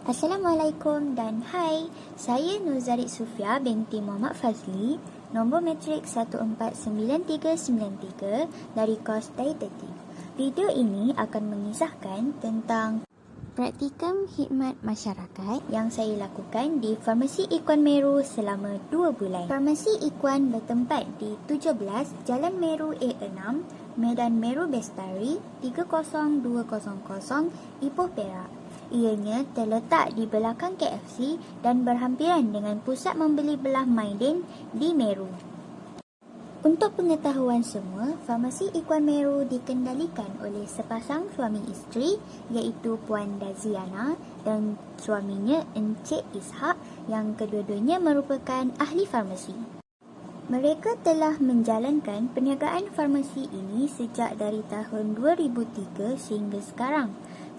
Assalamualaikum dan hai, saya Nurzarid Sufia binti Muhammad Fazli, nombor matrik 149393 dari kos Dietetik. Video ini akan mengisahkan tentang praktikum khidmat masyarakat yang saya lakukan di Farmasi Ikuan Meru selama 2 bulan. Farmasi Ikuan bertempat di 17 Jalan Meru A6, Medan Meru Bestari 30200 Ipoh Perak. Ianya terletak di belakang KFC dan berhampiran dengan pusat membeli belah Maidin di Meru. Untuk pengetahuan semua, Farmasi Ikuan Meru dikendalikan oleh sepasang suami isteri iaitu Puan Daziana dan suaminya Encik Ishak yang kedua-duanya merupakan ahli farmasi. Mereka telah menjalankan perniagaan farmasi ini sejak dari tahun 2003 sehingga sekarang.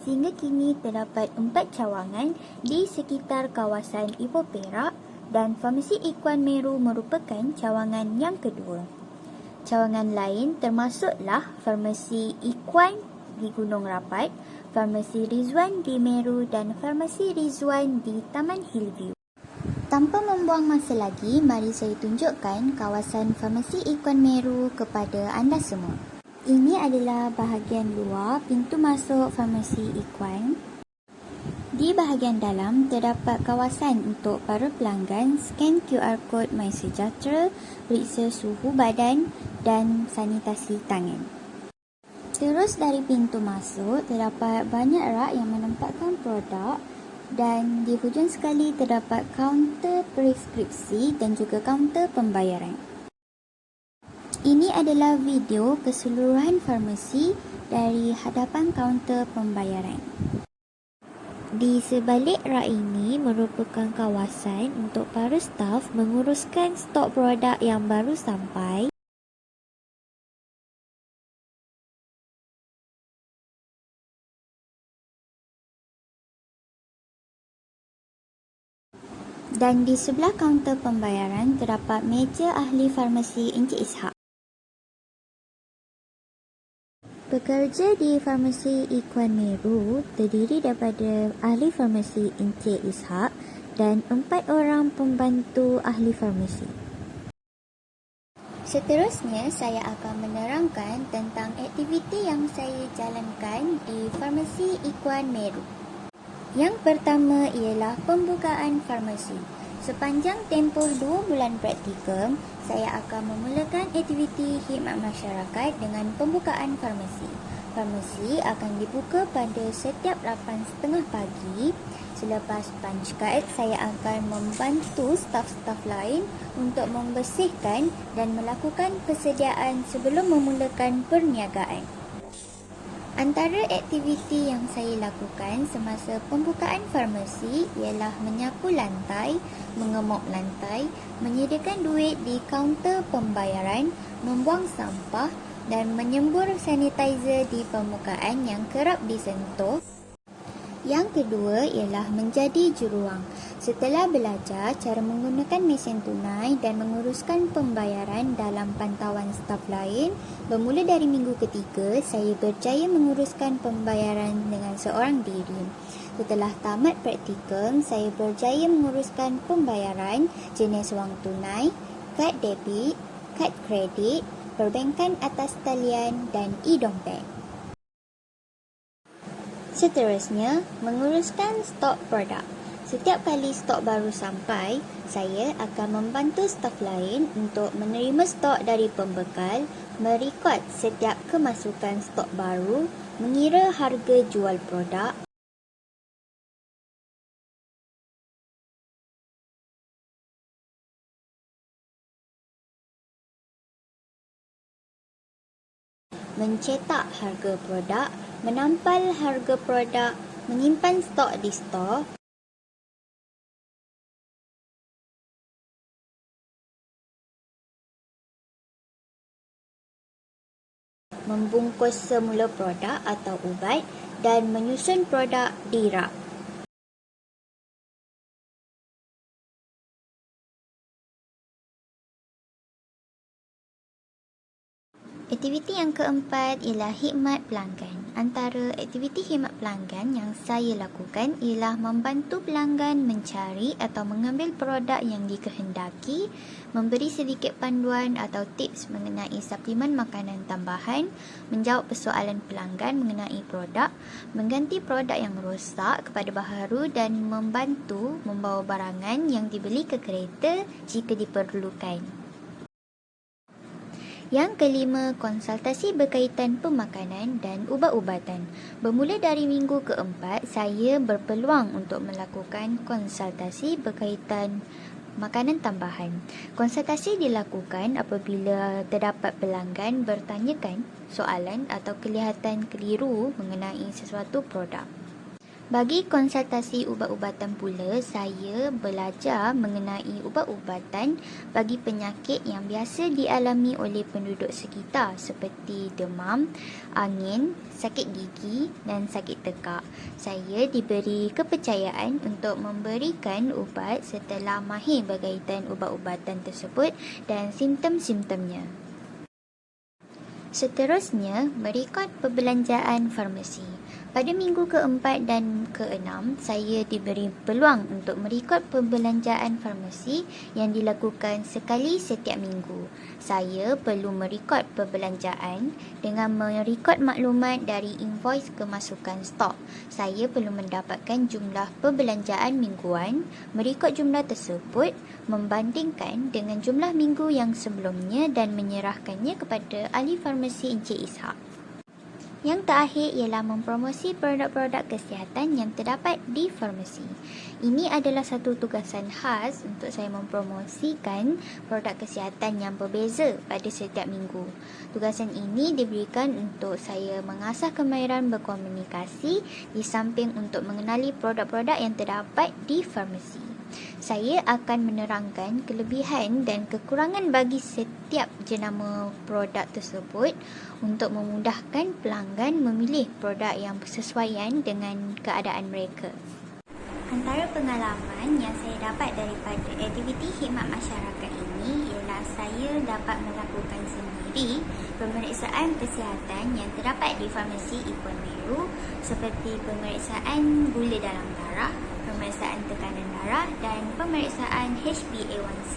Sehingga kini terdapat 4 cawangan di sekitar kawasan Ipoh Perak dan Farmasi Ikuan Meru merupakan cawangan yang kedua. Cawangan lain termasuklah Farmasi Ikuan di Gunung Rapat, Farmasi Rizwan di Meru dan Farmasi Rizwan di Taman Hillview. Tanpa membuang masa lagi, mari saya tunjukkan kawasan Farmasi Ikuan Meru kepada anda semua. Ini adalah bahagian luar pintu masuk Farmasi Ikuan. Di bahagian dalam terdapat kawasan untuk para pelanggan scan QR Code MySejahtera, periksa suhu badan dan sanitasi tangan. Terus dari pintu masuk terdapat banyak rak yang menempatkan produk dan di hujung sekali terdapat kaunter preskripsi dan juga kaunter pembayaran. Ini adalah video keseluruhan farmasi dari hadapan kaunter pembayaran. Di sebalik rak ini merupakan kawasan untuk para staf menguruskan stok produk yang baru sampai dan di sebelah kaunter pembayaran terdapat meja ahli farmasi Encik Ishak. Pekerja di Farmasi Ikuan Meru terdiri daripada ahli farmasi Encik Ishak dan 4 orang pembantu ahli farmasi. Seterusnya, saya akan menerangkan tentang aktiviti yang saya jalankan di Farmasi Ikuan Meru. Yang pertama ialah pembukaan farmasi. Sepanjang tempoh 2 bulan praktikum, saya akan memulakan aktiviti khidmat masyarakat dengan pembukaan farmasi. Farmasi akan dibuka pada setiap 8.30 pagi. Selepas punch card, saya akan membantu staf-staf lain untuk membersihkan dan melakukan persediaan sebelum memulakan perniagaan. Antara aktiviti yang saya lakukan semasa pembukaan farmasi ialah menyapu lantai, mengemop lantai, menyediakan duit di kaunter pembayaran, membuang sampah dan menyembur sanitizer di permukaan yang kerap disentuh. Yang kedua ialah menjadi juruang. Setelah belajar cara menggunakan mesin tunai dan menguruskan pembayaran dalam pantauan staf lain, bermula dari minggu ketiga, saya berjaya menguruskan pembayaran dengan seorang diri. Setelah tamat praktikum, saya berjaya menguruskan pembayaran jenis wang tunai, kad debit, kad kredit, perbankan atas talian dan e-dompet. Seterusnya, menguruskan stok produk. Setiap kali stok baru sampai, saya akan membantu staf lain untuk menerima stok dari pembekal, merekod setiap kemasukan stok baru, mengira harga jual produk, mencetak harga produk, menampal harga produk, menyimpan stok di stor, membungkus semula produk atau ubat dan menyusun produk di rak. Aktiviti yang keempat ialah khidmat pelanggan. Antara aktiviti khidmat pelanggan yang saya lakukan ialah membantu pelanggan mencari atau mengambil produk yang dikehendaki, memberi sedikit panduan atau tips mengenai suplemen makanan tambahan, menjawab persoalan pelanggan mengenai produk, mengganti produk yang rosak kepada baharu dan membantu membawa barangan yang dibeli ke kereta jika diperlukan. Yang kelima, konsultasi berkaitan pemakanan dan ubat-ubatan. Bermula dari minggu keempat, saya berpeluang untuk melakukan konsultasi berkaitan makanan tambahan. Konsultasi dilakukan apabila terdapat pelanggan bertanyakan soalan atau kelihatan keliru mengenai sesuatu produk. Bagi konsultasi ubat-ubatan pula, saya belajar mengenai ubat-ubatan bagi penyakit yang biasa dialami oleh penduduk sekitar seperti demam, angin, sakit gigi dan sakit tekak. Saya diberi kepercayaan untuk memberikan ubat setelah mahir berkaitan ubat-ubatan tersebut dan simptom-simptomnya. Seterusnya, merekod perbelanjaan farmasi. Pada minggu keempat dan keenam, saya diberi peluang untuk merekod perbelanjaan farmasi yang dilakukan sekali setiap minggu. Saya perlu merekod perbelanjaan dengan merekod maklumat dari invoice kemasukan stok. Saya perlu mendapatkan jumlah perbelanjaan mingguan, merekod jumlah tersebut, membandingkan dengan jumlah minggu yang sebelumnya dan menyerahkannya kepada ahli farmasi Encik Ishak. Yang terakhir ialah mempromosi produk-produk kesihatan yang terdapat di farmasi. Ini adalah satu tugasan khas untuk saya mempromosikan produk kesihatan yang berbeza pada setiap minggu. Tugasan ini diberikan untuk saya mengasah kemahiran berkomunikasi di samping untuk mengenali produk-produk yang terdapat di farmasi. Saya akan menerangkan kelebihan dan kekurangan bagi setiap jenama produk tersebut untuk memudahkan pelanggan memilih produk yang bersesuaian dengan keadaan mereka. Antara pengalaman yang saya dapat daripada aktiviti khidmat masyarakat ini ialah saya dapat melakukan sendiri pemeriksaan kesihatan yang terdapat di farmasi Ikuan Meru seperti pemeriksaan gula dalam darah, pemeriksaan tekanan darah dan pemeriksaan HbA1c.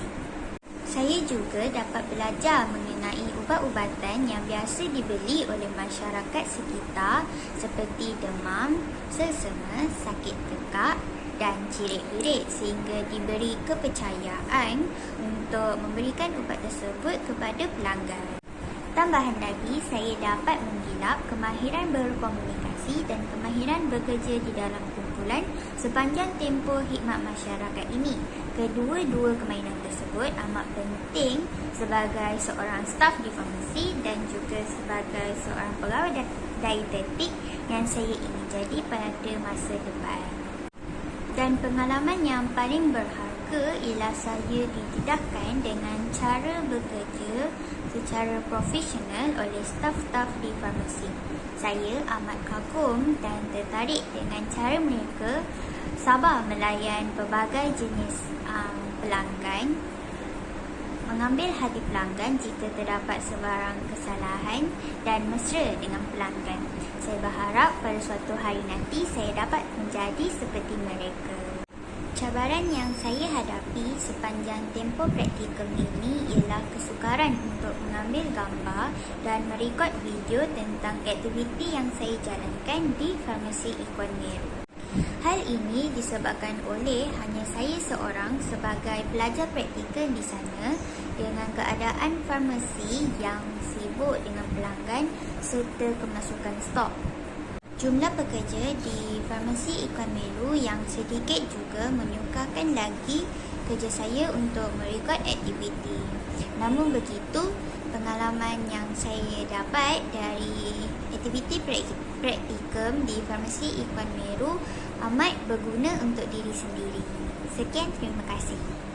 Saya juga dapat belajar mengenai ubat-ubatan yang biasa dibeli oleh masyarakat sekitar seperti demam, selsema, sakit tekak dan cirit-birit sehingga diberi kepercayaan untuk memberikan ubat tersebut kepada pelanggan. Tambahan lagi, saya dapat menggilap kemahiran berkomunikasi dan kemahiran bekerja di dalam kumpulan sepanjang tempoh khidmat masyarakat ini. Kedua-dua kemahiran tersebut amat penting sebagai seorang staf di farmasi dan juga sebagai seorang pegawai dietetik yang saya ingin jadi pada masa depan. Dan pengalaman yang paling berharga ialah saya didedahkan dengan cara bekerja secara profesional oleh staf-staf di farmasi. Saya amat kagum dan tertarik dengan cara mereka sabar melayan pelbagai jenis pelanggan, mengambil hati pelanggan jika terdapat sebarang kesalahan dan mesra dengan pelanggan. Saya berharap pada suatu hari nanti saya dapat menjadi seperti mereka. Cabaran yang saya hadapi sepanjang tempoh praktikum ini ialah kesukaran untuk mengambil gambar dan merekod video tentang aktiviti yang saya jalankan di farmasi Ikuan Meru. Hal ini disebabkan oleh hanya saya seorang sebagai pelajar praktikal di sana dengan keadaan farmasi yang sibuk dengan pelanggan serta kemasukan stok. Jumlah pekerja di farmasi Ikuan Meru yang sedikit juga menyukarkan lagi kerja saya untuk merekod aktiviti. Namun begitu, pengalaman yang saya dapat dari aktiviti praktikum di farmasi Ikuan Meru amat berguna untuk diri sendiri. Sekian, terima kasih.